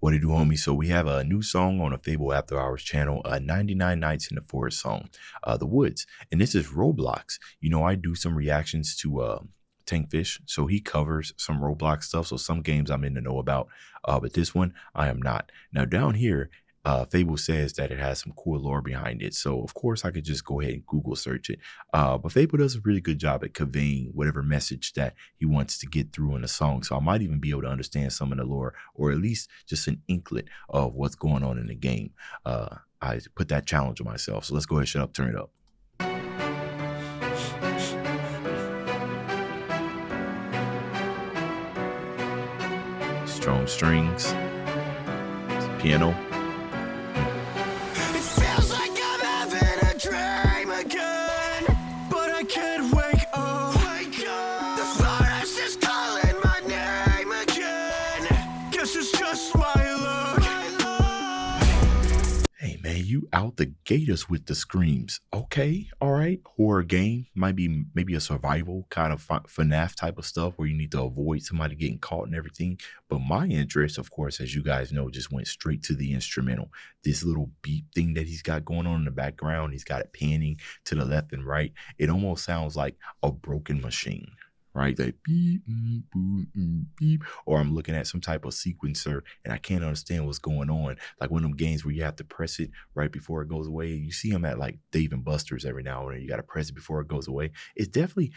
What it do, homie? So we have a new song on a FabvL After Hours channel, 99 Nights in the Forest song, The Woods. And this is Roblox. You know, I do some reactions to Tankfish, so he covers some Roblox stuff. So some games I'm in the know about, but this one I am not. Now down here, FabvL says that it has some cool lore behind it. So of course I could just go ahead and Google search it. But FabvL does a really good job at conveying whatever message that he wants to get through in the song. So I might even be able to understand some of the lore, or at least just an inklet of what's going on in the game. I put that challenge on myself. So let's go ahead, shut up, turn it up. Strong strings, piano. You out the gators with the screams. Okay, all right. Horror game might be maybe a survival kind of FNAF type of stuff where you need to avoid somebody getting caught and everything. But my interest, of course, as you guys know, just went straight to the instrumental. This little beep thing that he's got going on in the background, he's got it panning to the left and right. It almost sounds like a broken machine. Right, like beep, boop, beep, or I'm looking at some type of sequencer and I can't understand what's going on. Like one of them games where you have to press it right before it goes away. You see them at like Dave and Buster's every now and then. You got to press it before it goes away. It's definitely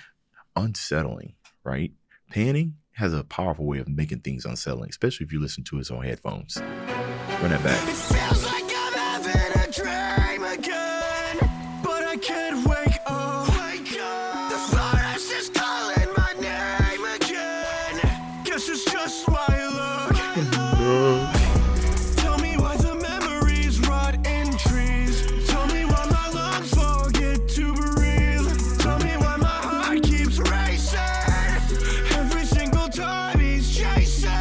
unsettling, right? Panning has a powerful way of making things unsettling, especially if you listen to it on headphones. Run that back. It feels like I'm having a dream again, but I can't wake up. Tell me why the memories rot in trees. Tell me why my lungs forget to breathe. Tell me why my heart keeps racing every single time he's chasing.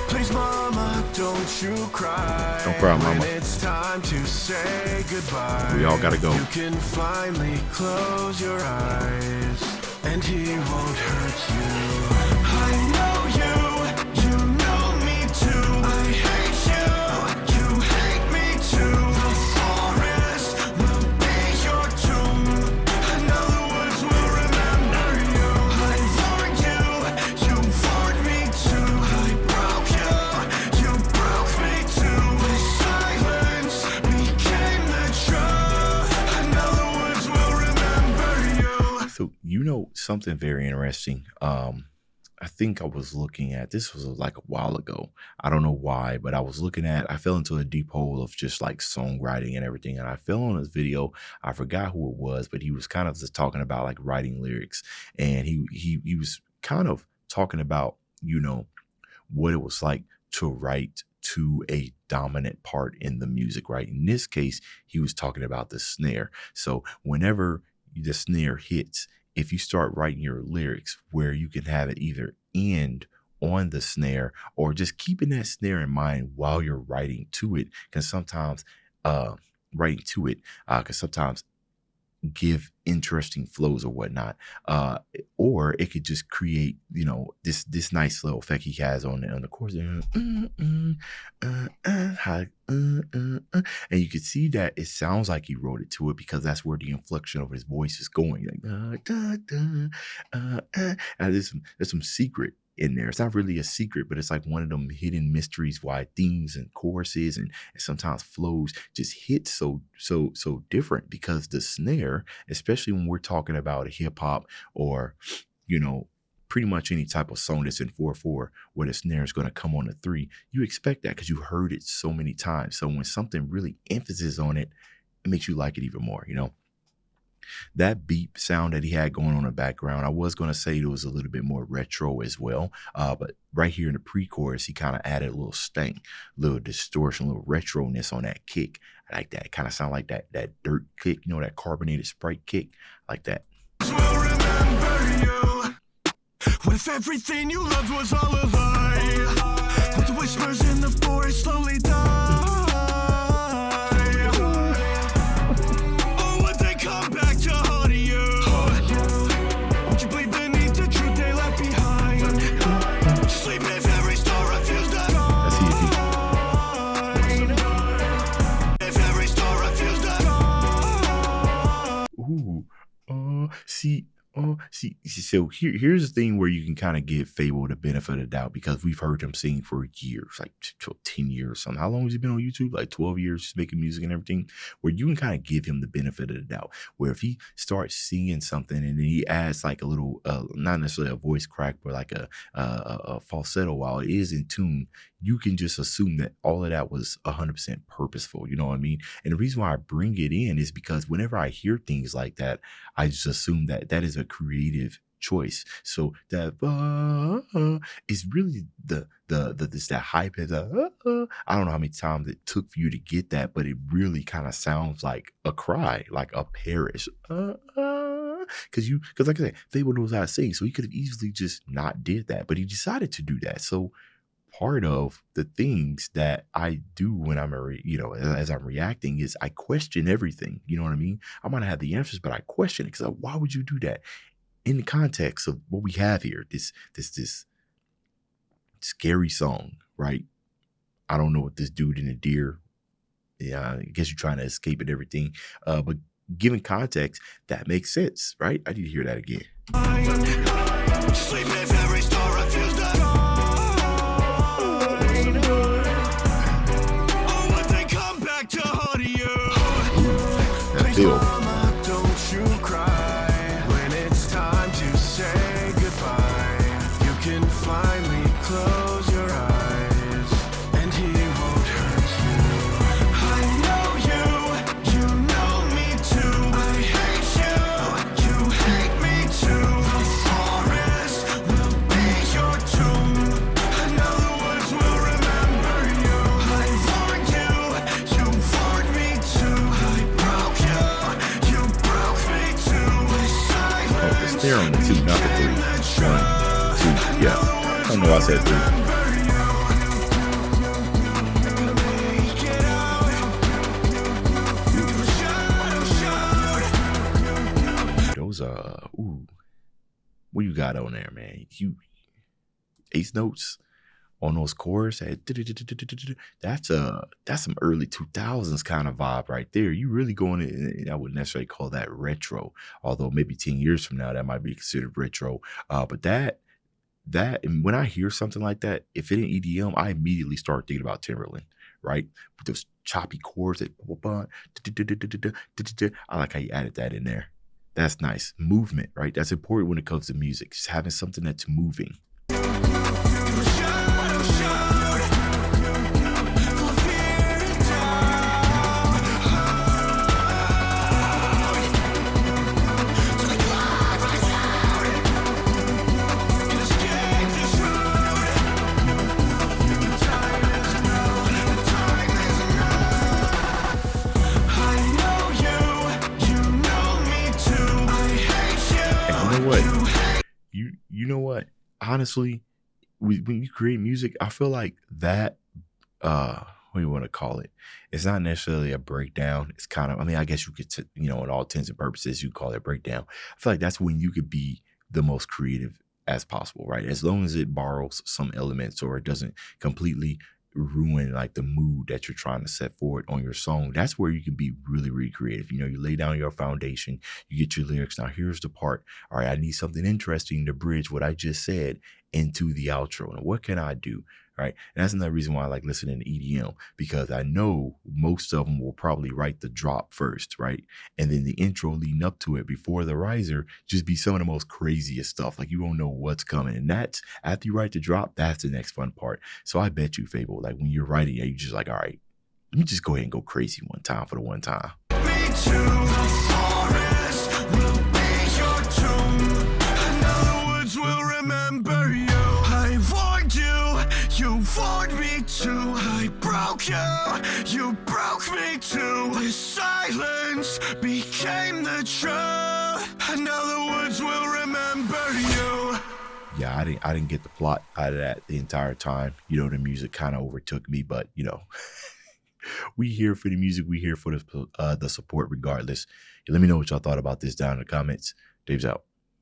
Please, mama, don't you cry. Don't cry, mama. When it's time to say goodbye, we all gotta go. You can finally close your eyes, and he won't hurt you. I know you. So, you know, something very interesting. I think I was looking at, this was like a while ago. I don't know why, but I fell into a deep hole of just like songwriting and everything. And I fell on this video. I forgot who it was, but he was kind of just talking about like writing lyrics. And he was kind of talking about, you know, what it was like to write to a dominant part in the music, right? In this case, he was talking about the snare. So whenever the snare hits, if you start writing your lyrics where you can have it either end on the snare or just keeping that snare in mind while you're writing to it, can sometimes give interesting flows or whatnot, or it could just create, you know, this nice little effect he has on the chorus, and you can see that it sounds like he wrote it to it because that's where the inflection of his voice is going, like and there's some secret in there. It's not really a secret, but it's like one of them hidden mysteries why themes and choruses and sometimes flows just hit so different, because the snare, especially when we're talking about a hip hop or, you know, pretty much any type of song that's in 4/4 where the snare is going to come on a 3, you expect that because you heard it so many times. So when something really emphasis on it, it makes you like it even more, you know. That beep sound that he had going on in the background, I was going to say it was a little bit more retro as well. But right here in the pre-chorus, he kind of added a little stank, a little distortion, a little retroness on that kick. I like that. It kind of sound like that dirt kick, you know, that carbonated Sprite kick. I like that. We'll remember you. What if everything you loved was all a lie? What the whispers in the forest slowly die? So here's the thing where you can kind of give FabvL the benefit of the doubt because we've heard him sing for years, like 10 years or something. How long has he been on YouTube? Like 12 years, just making music and everything, where you can kind of give him the benefit of the doubt. Where if he starts singing something and then he adds like a little, not necessarily a voice crack, but like a falsetto while it is in tune, you can just assume that all of that was 100% purposeful. You know what I mean? And the reason why I bring it in is because whenever I hear things like that, I just assume that that is a creative choice. So that is really this that high pitch. I don't know how many times it took for you to get that, but it really kind of sounds like a cry, like a perish. Because like I said, FabvL knows how to sing, so he could have easily just not did that, but he decided to do that. So part of the things that I do when I'm as I'm reacting is I question everything. You know what I mean? I might not have the answers, but I question it because why would you do that? In the context of what we have here, this scary song, right? I don't know what this dude in the deer. Yeah, I guess you're trying to escape and everything. But given context, that makes sense, right? I need to hear that again. Sleep if every star refused to oh, when they come back to haunt you. That feel. Mama, don't you cry when it's time to say goodbye. You can finally close your eyes and he won't hurt you. I know you know me too. I hate you hate me too. The forest will be your tomb. I know the woods will remember you. I warned you warned me too. I broke you broke me too. With silence, It's there on the 2, not the 3. 1, 2, yeah. I don't know why I said 3. Those what you got on there, man? You eighth notes on those chords. That's some early 2000s kind of vibe right there. You really going in, I wouldn't necessarily call that retro, although maybe 10 years from now that might be considered retro. But that and when I hear something like that, if it ain't EDM, I immediately start thinking about Timberland, right? With those choppy chords that I like how you added that in there. That's nice. Movement, right? That's important when it comes to music. Just having something that's moving. You know what? Honestly, when you create music, I feel like that, what do you want to call it? It's not necessarily a breakdown. It's kind of, I guess you could, in all intents and purposes, you call it a breakdown. I feel like that's when you could be the most creative as possible, right? As long as it borrows some elements or it doesn't completely ruin like the mood that you're trying to set forward on your song. That's where you can be really, really creative. You lay down your foundation, you get your lyrics. Now here's the part. All right, I need something interesting to bridge what I just said into the outro. And what can I do? Right. And that's another reason why I like listening to EDM, because I know most of them will probably write the drop first. Right. And then the intro leading up to it before the riser just be some of the most craziest stuff. Like you don't know what's coming. And that's after you write the drop, that's the next fun part. So I bet you, FabvL, like when you're writing it, you're just like, all right, let me just go ahead and go crazy one time for the one time. Me too. The forest will be your tomb. I know the woods will remember you. I warned you warned me too. I broke you broke me too. With silence became the truth. I know the woods will remember you. Yeah, I didn't get the plot out of that the entire time. The music kind of overtook me, but we here for the music. We here for the support regardless. Let me know what y'all thought about this down in the comments. Dave's out.